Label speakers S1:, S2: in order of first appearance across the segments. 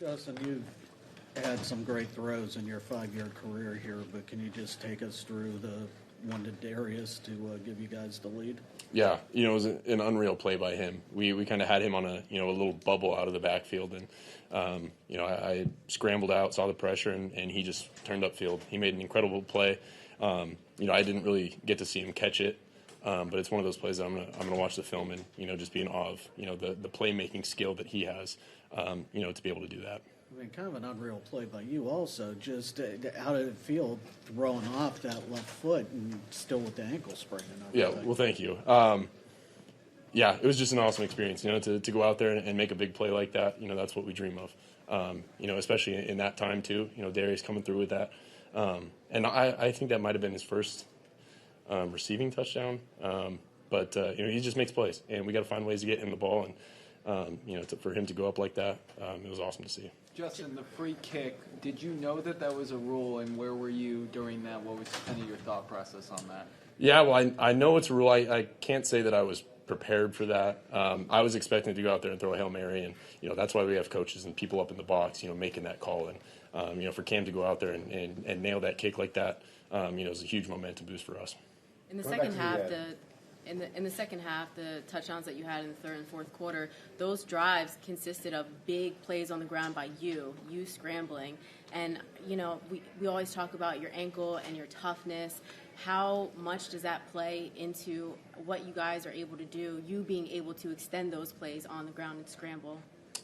S1: Justin, you've had some great throws in your 5-year career here, but can you just take us through the one to Derius to give you guys the lead?
S2: Yeah, it was an unreal play by him. We kind of had him on a little bubble out of the backfield, and I scrambled out, saw the pressure, and he just turned upfield. He made an incredible play. I didn't really get to see him catch it, but it's one of those plays that I'm gonna watch the film and just be in awe of the playmaking skill that he has, to be able to do that.
S1: I mean, kind of an unreal play by you also. Just how did it feel throwing off that left foot and still with the ankle sprain and everything?
S2: Yeah, well, thank you. Yeah, it was just an awesome experience, to go out there and make a big play like that. That's what we dream of, especially in that time too. Darius coming through with that. And I think that might have been his first receiving touchdown. But he just makes plays, and we got to find ways to get him the ball. And, for him to go up like that, it was awesome to see.
S3: Justin, the free kick, did you know that was a rule, and where were you during that? What was kind of your thought process on that?
S2: Yeah, well, I know it's a rule. I can't say that I was prepared for that. I was expecting to go out there and throw a Hail Mary, and, that's why we have coaches and people up in the box, making that call. And, for Cam to go out there and nail that kick like that, it was a huge momentum boost for us.
S4: In the second half, in the second half, the touchdowns that you had in the third and fourth quarter, those drives consisted of big plays on the ground by you scrambling. And, we always talk about your ankle and your toughness. How much does that play into what you guys are able to do, you being able to extend those plays on the ground and scramble?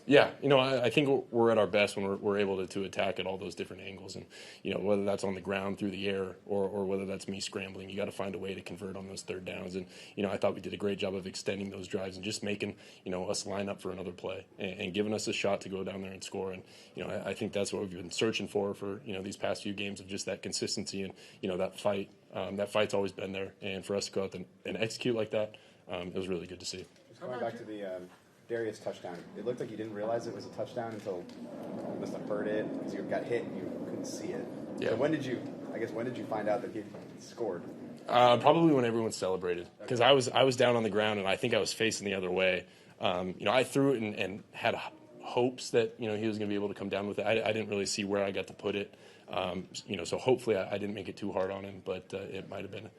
S2: Yeah, I think we're at our best when we're able to attack at all those different angles. And, whether that's on the ground through the air or whether that's me scrambling, you got to find a way to convert on those third downs. And, I thought we did a great job of extending those drives and just making, us line up for another play and giving us a shot to go down there and score. And, I think that's what we've been searching for these past few games, of just that consistency and, that fight. That fight's always been there. And for us to go out and execute like that, it was really good to see.
S5: Just going back to the Darius touchdown, it looked like you didn't realize it was a touchdown until you must have heard it because you got hit and you couldn't see it.
S2: Yeah.
S5: So when did you find out that he scored?
S2: Probably when everyone celebrated, because I was down on the ground and I think I was facing the other way. I threw it and had hopes that he was going to be able to come down with it. I didn't really see where I got to put it. So hopefully I didn't make it too hard on him, but it might have been.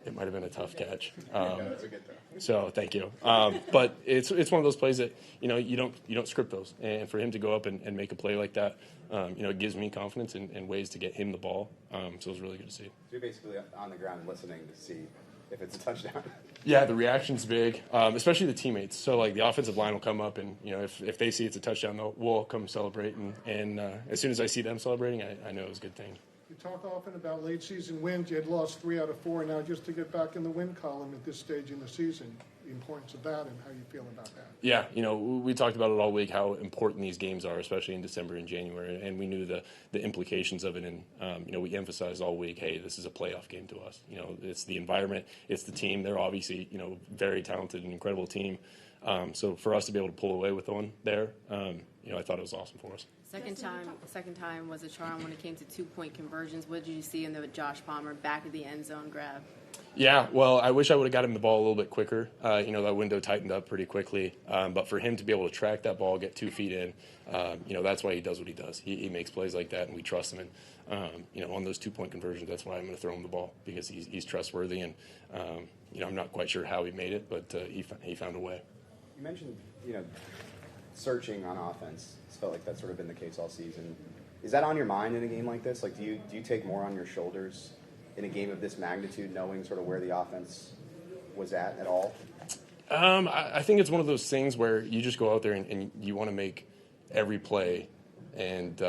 S2: It might have been a tough catch.
S5: That's a good throw.
S2: So thank you. But it's one of those plays that you don't script those, and for him to go up and make a play like that, it gives me confidence and ways to get him the ball. So it was really good to see.
S5: So you're basically on the ground listening to see if it's a touchdown.
S2: Yeah, the reaction's big, especially the teammates. So like the offensive line will come up, and if they see it's a touchdown, we'll come celebrate. And as soon as I see them celebrating, I know it was a good thing.
S6: You talk often about late season wins. You had lost 3 out of 4. Now just to get back in the win column at this stage in the season, the importance of that and how you feel about that.
S2: Yeah, we talked about it all week, how important these games are, especially in December and January, and we knew the implications of it. And, we emphasized all week, hey, this is a playoff game to us. It's the environment, it's the team. They're obviously, very talented and incredible team. So for us to be able to pull away with one there, I thought it was awesome for us.
S4: Second time was a charm when it came to 2-point conversions. What did you see in the Josh Palmer back of the end zone grab?
S2: Yeah, well, I wish I would have got him the ball a little bit quicker. That window tightened up pretty quickly. But for him to be able to track that ball, get 2 feet in, that's why he does what he does. He makes plays like that, and we trust him. And, on those 2-point conversions, that's why I'm going to throw him the ball, because he's trustworthy. And, I'm not quite sure how he made it, but he found a way.
S5: You mentioned, searching on offense. It's felt like that's sort of been the case all season. Is that on your mind in a game like this? Like, do you take more on your shoulders in a game of this magnitude, knowing sort of where the offense was at all?
S2: I think it's one of those things where you just go out there and you want to make every play, and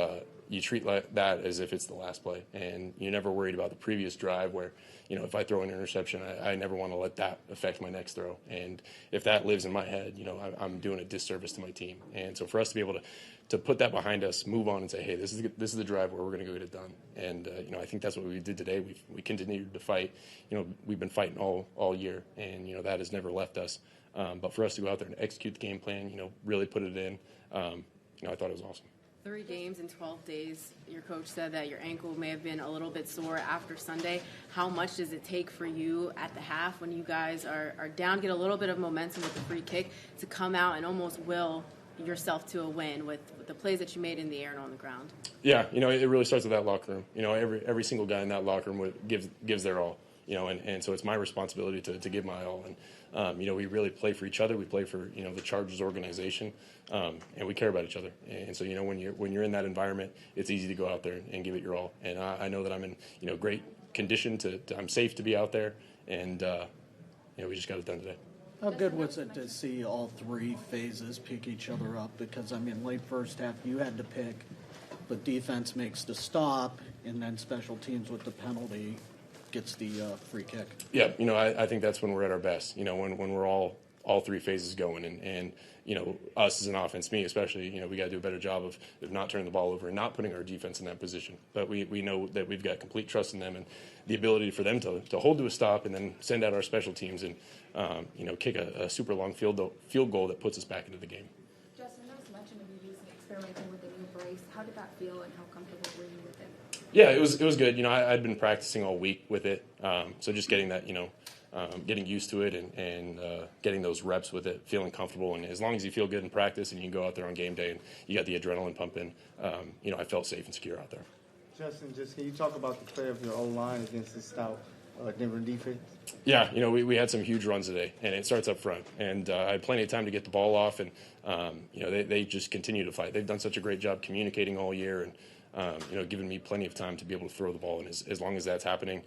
S2: you treat that as if it's the last play. And you're never worried about the previous drive where, if I throw an interception, I never want to let that affect my next throw. And if that lives in my head, I'm doing a disservice to my team. And so for us to be able to put that behind us, move on and say, hey, this is the drive where we're going to go get it done. And, I think that's what we did today. We continued to fight. We've been fighting all year, and, that has never left us. But for us to go out there and execute the game plan, really put it in, I thought it was awesome.
S4: 3 games in 12 days. Your coach said that your ankle may have been a little bit sore after Sunday. How much does it take for you at the half when you guys are down, get a little bit of momentum with the free kick, to come out and almost will yourself to a win with the plays that you made in the air and on the ground?
S2: Yeah, it really starts with that locker room. Every single guy in that locker room gives their all. And so it's my responsibility to give my all. And we really play for each other. We play for the Chargers organization, and we care about each other. And so when you're in that environment, it's easy to go out there and give it your all. And I know that I'm in great condition I'm safe to be out there, and we just got it done today.
S1: How good was it to see all three phases pick each other up? Because, late first half you had to pick, but defense makes the stop, and then special teams with the penalty gets the free kick.
S2: Yeah, I think that's when we're at our best, when we're all three phases going. And us as an offense, me especially, we got to do a better job of not turning the ball over and not putting our defense in that position. But we know that we've got complete trust in them and the ability for them to hold to a stop and then send out our special teams and, kick a super long field goal that puts us back into the game.
S7: Justin, there was mention of you experimenting with the new brace. How did that feel and how comfortable were you with it?
S2: Yeah, it was good. I'd been practicing all week with it. So just getting that, getting used to it and getting those reps with it, feeling comfortable. And as long as you feel good in practice and you can go out there on game day and you got the adrenaline pumping, I felt safe and secure out there.
S8: Justin, can you talk about the play of your O-line against the stout Denver defense?
S2: Yeah, we had some huge runs today, and it starts up front. And I had plenty of time to get the ball off, and, they just continue to fight. They've done such a great job communicating all year and, giving me plenty of time to be able to throw the ball. And as long as that's happening,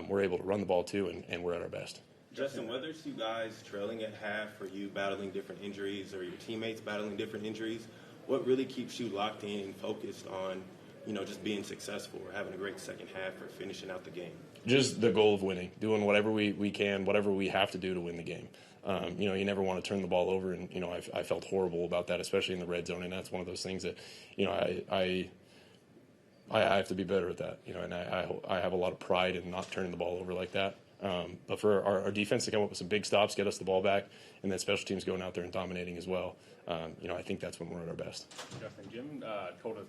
S2: we're able to run the ball too, and we're at our best.
S9: Justin, whether it's you guys trailing at half or you battling different injuries or your teammates battling different injuries, what really keeps you locked in and focused on, just being successful or having a great second half or finishing out the game?
S2: Just the goal of winning, doing whatever we can, whatever we have to do to win the game. You never want to turn the ball over, and, I felt horrible about that, especially in the red zone, and that's one of those things that, I have to be better at that, and I have a lot of pride in not turning the ball over like that. But for our defense to come up with some big stops, get us the ball back, and then special teams going out there and dominating as well, I think that's when we're at our best.
S10: Justin, Jim told us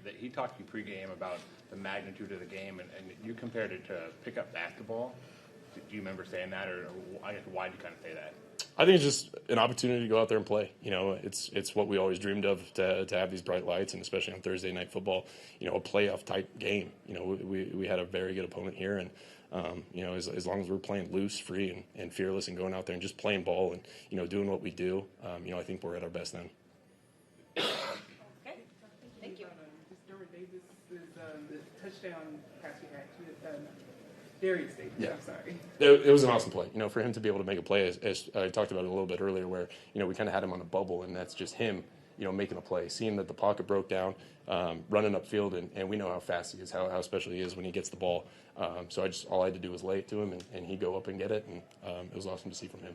S10: that he talked to you pregame about the magnitude of the game, and you compared it to pickup basketball. Do you remember saying that, or I guess why did you kind of say that?
S2: I think it's just an opportunity to go out there and play. It's what we always dreamed of, to have these bright lights, and especially on Thursday night football, a playoff type game. We had a very good opponent here, and as long as we're playing loose, free, and fearless, and going out there and just playing ball and doing what we do, I think we're at our best then.
S7: Okay, thank you.
S11: Mr. Davis is the touchdown pass you had to Derius Davis.
S2: Yeah.
S11: I'm sorry.
S2: It was an awesome play. For him to be able to make a play, as I talked about it a little bit earlier, where we kind of had him on a bubble, and that's just him, making a play, seeing that the pocket broke down, running upfield, and we know how fast he is, how special he is when he gets the ball. So all I had to do was lay it to him, and he'd go up and get it, and it was awesome to see from him.